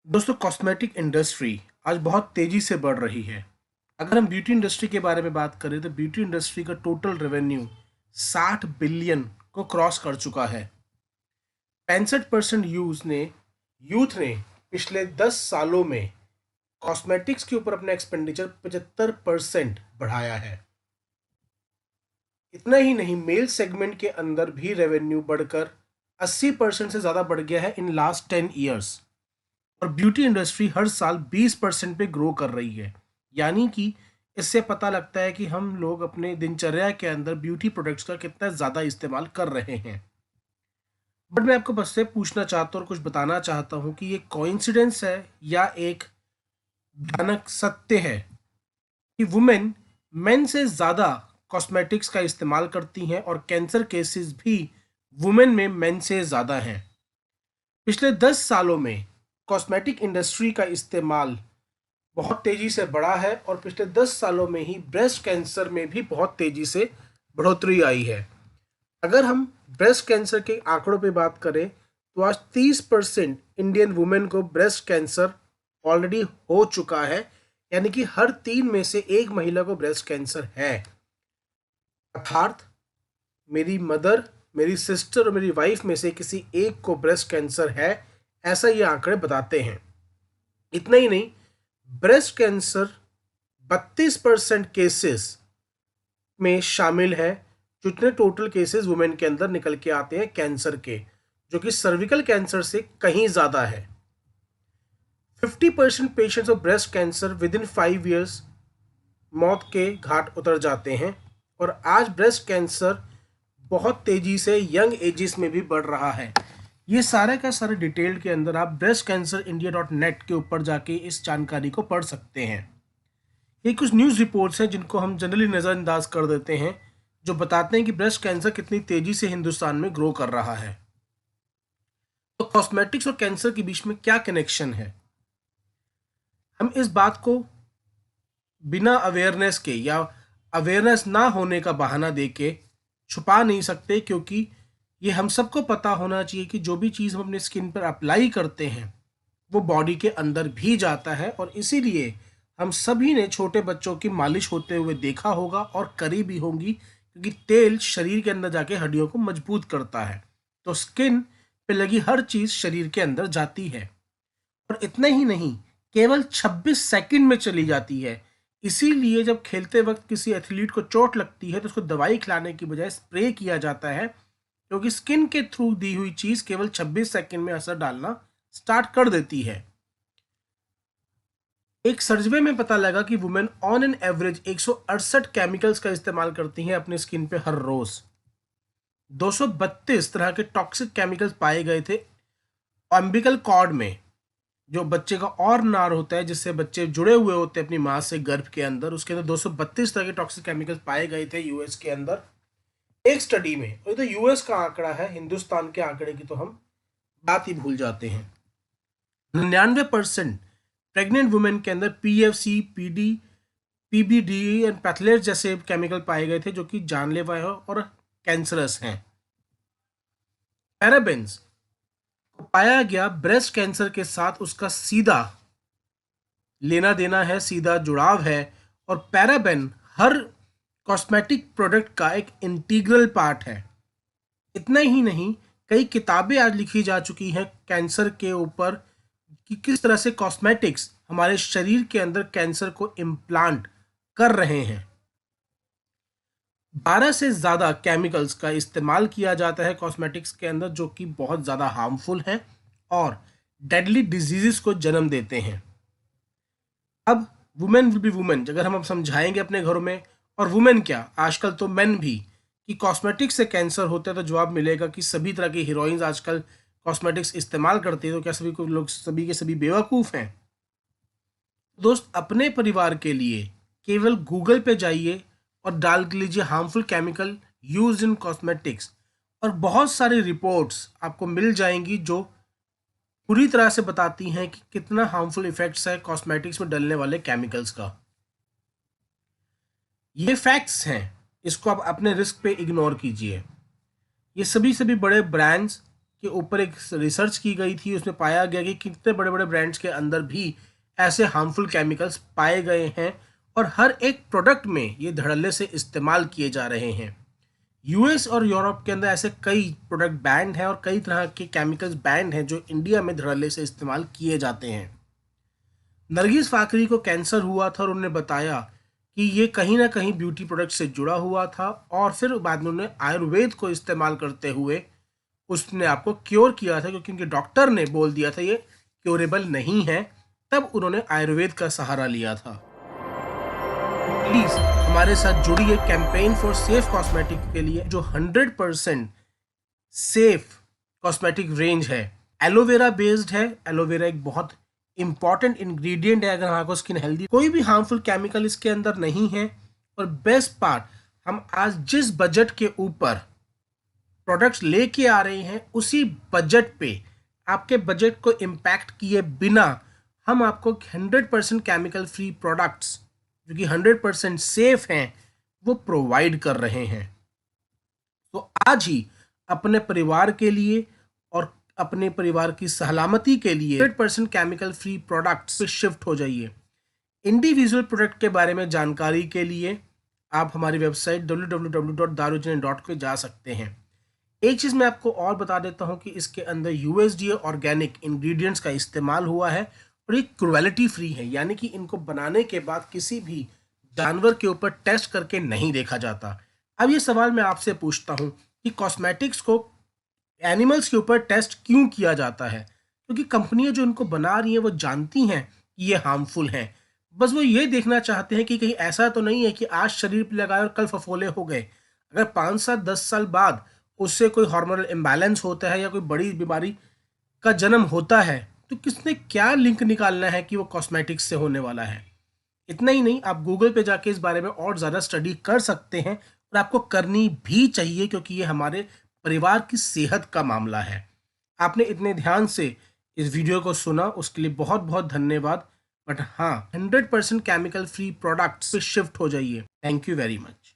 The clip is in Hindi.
दोस्तों, कॉस्मेटिक इंडस्ट्री आज बहुत तेजी से बढ़ रही है। अगर हम ब्यूटी इंडस्ट्री के बारे में बात करें तो ब्यूटी इंडस्ट्री का टोटल रेवेन्यू 60 बिलियन को क्रॉस कर चुका है। 65% यूथ ने पिछले 10 सालों में कॉस्मेटिक्स के ऊपर अपना एक्सपेंडिचर 75% बढ़ाया है। इतना ही नहीं, मेल सेगमेंट के अंदर भी रेवेन्यू बढ़कर 80% से ज़्यादा बढ़ गया है इन लास्ट 10 ईयर्स। और ब्यूटी इंडस्ट्री हर साल 20% पे ग्रो कर रही है। यानी कि इससे पता लगता है कि हम लोग अपने दिनचर्या के अंदर ब्यूटी प्रोडक्ट्स का कितना ज़्यादा इस्तेमाल कर रहे हैं। बट मैं आपको बस से पूछना चाहता हूँ और कुछ बताना चाहता हूँ कि ये कोइंसिडेंस है या एक भयानक सत्य है कि वुमेन मेन से ज़्यादा कॉस्मेटिक्स का इस्तेमाल करती हैं और कैंसर केसेस भी वुमेन में मेन से ज़्यादा हैं। पिछले 10 सालों में कॉस्मेटिक इंडस्ट्री का इस्तेमाल बहुत तेजी से बढ़ा है और पिछले 10 सालों में ही ब्रेस्ट कैंसर में भी बहुत तेजी से बढ़ोतरी आई है। अगर हम ब्रेस्ट कैंसर के आंकड़ों पे बात करें तो आज 30% इंडियन वुमेन को ब्रेस्ट कैंसर ऑलरेडी हो चुका है। यानी कि हर 3 में से एक महिला को ब्रेस्ट कैंसर है। अर्थात मेरी मदर, मेरी सिस्टर और मेरी वाइफ में से किसी एक को ब्रेस्ट कैंसर है, ऐसा ये आंकड़े बताते हैं। इतना ही नहीं, ब्रेस्ट कैंसर 32% केसेस में शामिल है, जितने टोटल केसेस वुमेन के अंदर निकल के आते हैं कैंसर के, जो कि सर्विकल कैंसर से कहीं ज़्यादा है। 50% patients of breast cancer with in 5 years मौत के घाट उतर जाते हैं। और आज ब्रेस्ट कैंसर बहुत तेजी से यंग एजेस में भी बढ़ रहा है। ये सारे का सारे डिटेल के अंदर आप breastcancerindia.net के ऊपर जाके इस जानकारी को पढ़ सकते हैं। ये कुछ न्यूज़ रिपोर्ट्स हैं जिनको हम जनरली नज़रअंदाज कर देते हैं, जो बताते हैं कि ब्रेस्ट कैंसर कितनी तेजी से हिंदुस्तान में ग्रो कर रहा है। तो कॉस्मेटिक्स और कैंसर के बीच में क्या कनेक्शन है, हम इस बात को बिना अवेयरनेस के या अवेयरनेस ना होने का बहाना देके छुपा नहीं सकते, क्योंकि ये हम सबको पता होना चाहिए कि जो भी चीज़ हम अपने स्किन पर अप्लाई करते हैं वो बॉडी के अंदर भी जाता है। और इसीलिए हम सभी ने छोटे बच्चों की मालिश होते हुए देखा होगा और करी भी होंगी, क्योंकि तेल शरीर के अंदर जाके हड्डियों को मजबूत करता है। तो स्किन पे लगी हर चीज़ शरीर के अंदर जाती है। और इतना ही नहीं, केवल 26 सेकंड में चली जाती है। इसीलिए जब खेलते वक्त किसी एथलीट को चोट लगती है तो उसको दवाई खिलाने की बजाय स्प्रे किया जाता है, क्योंकि स्किन के थ्रू दी हुई चीज़ केवल 26 सेकंड में असर डालना स्टार्ट कर देती है। एक सर्वे में पता लगा कि women on an average 168 chemicals का इस्तेमाल करती हैं अपनी स्किन पे हर रोज। 232 तरह के टॉक्सिक केमिकल्स पाए गए थे अम्बिकल कॉर्ड में, जो बच्चे का और नार होता है जिससे बच्चे जुड़े हुए होते हैं अपनी माँ से गर्भ के अंदर, उसके अंदर 232 तरह के टॉक्सिक केमिकल्स पाए गए थे यूएस के अंदर एक स्टडी में। और ये तो यूएस का आंकड़ा है, हिंदुस्तान के आंकड़े की तो हम बात ही भूल जाते हैं। 99% प्रेग्नेंट वुमेन के अंदर पीएफसी, पीडी, पीबीडी एंड पैथलेट जैसे केमिकल पाए गए थे, जो कि जानलेवा है और कैंसरस हैं। पैराबेन्स को पाया गया ब्रेस्ट कैंसर के साथ उसका सीधा लेना देना है, सीधा जुड़ाव है। और पैराबेन हर कॉस्मेटिक प्रोडक्ट का एक इंटीग्रल पार्ट है। इतना ही नहीं, कई किताबें आज लिखी जा चुकी हैं कैंसर के ऊपर कि किस तरह से कॉस्मेटिक्स हमारे शरीर के अंदर कैंसर को इम्प्लांट कर रहे हैं। 12 से ज़्यादा केमिकल्स का इस्तेमाल किया जाता है कॉस्मेटिक्स के अंदर, जो कि बहुत ज़्यादा हार्मफुल हैं और डेडली डिजीज़ को जन्म देते हैं। अब वुमेन विल बी वुमेन अगर हम अब समझाएंगे अपने घरों में, और वुमेन क्या, आजकल तो मेन भी, कि कॉस्मेटिक्स से कैंसर होता है, तो जवाब मिलेगा कि सभी तरह की हीरोइंस आजकल कॉस्मेटिक्स इस्तेमाल करती है। तो क्या सभी को लोग सभी के सभी बेवकूफ़ हैं? दोस्त, अपने परिवार के लिए केवल गूगल पे जाइए और डाल लीजिए harmful chemical use in cosmetics, और बहुत सारी रिपोर्ट्स आपको मिल जाएंगी जो पूरी तरह से बताती हैं कि कितना हार्मफुल इफेक्ट्स है कॉस्मेटिक्स में डलने वाले केमिकल्स का। ये फैक्ट्स हैं, इसको आप अपने रिस्क पे इग्नोर कीजिए। ये सभी सभी बड़े ब्रांड्स के ऊपर एक रिसर्च की गई थी, उसमें पाया गया कि कितने बड़े बड़े ब्रांड्स के अंदर भी ऐसे हार्मफुल केमिकल्स पाए गए हैं और हर एक प्रोडक्ट में ये धड़ल्ले से इस्तेमाल किए जा रहे हैं। यूएस और यूरोप के अंदर ऐसे कई प्रोडक्ट बैंड हैं और कई तरह के केमिकल्स बैंड हैं जो इंडिया में धड़ल्ले से इस्तेमाल किए जाते हैं। नरगिस फाकरी को कैंसर हुआ था और उन्होंने बताया कि ये कहीं ना कहीं ब्यूटी प्रोडक्ट से जुड़ा हुआ था और फिर बाद में उन्होंने आयुर्वेद को इस्तेमाल करते हुए उसने आपको क्योर किया था, क्योंकि उनके डॉक्टर ने बोल दिया था ये क्योरेबल नहीं है, तब उन्होंने आयुर्वेद का सहारा लिया था। प्लीज हमारे साथ जुड़िए कैंपेन फॉर सेफ कॉस्मेटिक के लिए, जो 100% सेफ कॉस्मेटिक रेंज है। एलोवेरा बेस्ड है। एलोवेरा एक बहुत इंपॉर्टेंट इंग्रेडिएंट है अगर हमारे स्किन हेल्दी। कोई भी हार्मफुल केमिकल इसके अंदर नहीं है और बेस्ट पार्ट, हम आज जिस बजट के ऊपर प्रोडक्ट्स लेके आ रहे हैं उसी बजट पे आपके बजट को इम्पैक्ट किए बिना हम आपको 100% केमिकल फ्री प्रोडक्ट्स जो कि 100% सेफ हैं वो प्रोवाइड कर रहे हैं। तो आज ही अपने परिवार के लिए और अपने परिवार की सलामती के लिए 100% केमिकल फ्री प्रोडक्ट्स पे शिफ्ट हो जाइए। इंडिविजुअल प्रोडक्ट के बारे में जानकारी के लिए आप हमारी वेबसाइट www.darujane.com पे जा सकते हैं। एक चीज़ मैं आपको और बता देता हूं कि इसके अंदर यूएसडीए ऑर्गेनिक इंग्रेडिएंट्स का इस्तेमाल हुआ है और ये क्रुएलिटी फ्री है, यानी कि इनको बनाने के बाद किसी भी जानवर के ऊपर टेस्ट करके नहीं देखा जाता। अब ये सवाल मैं आपसे पूछता हूं कि कॉस्मेटिक्स को एनिमल्स के ऊपर टेस्ट क्यों किया जाता है? क्योंकि कंपनियां जो इनको बना रही हैं वो जानती हैं कि ये हार्मफुल हैं। बस वो ये देखना चाहते हैं कि कहीं ऐसा तो नहीं है कि आज शरीर पर लगाए और कल फफोले हो गए। अगर 5 साल 10 साल बाद उससे कोई हार्मोनल इम्बैलेंस होता है या कोई बड़ी बीमारी का जन्म होता है तो किसने क्या लिंक निकालना है कि वो कॉस्मेटिक्स से होने वाला है। इतना ही नहीं, आप गूगल पे जाके इस बारे में और ज़्यादा स्टडी कर सकते हैं और आपको करनी भी चाहिए, क्योंकि ये हमारे परिवार की सेहत का मामला है। आपने इतने ध्यान से इस वीडियो को सुना उसके लिए बहुत बहुत धन्यवाद। बट हाँ, 100% केमिकल फ्री प्रोडक्ट्स पे शिफ्ट हो जाइए। Thank you very much.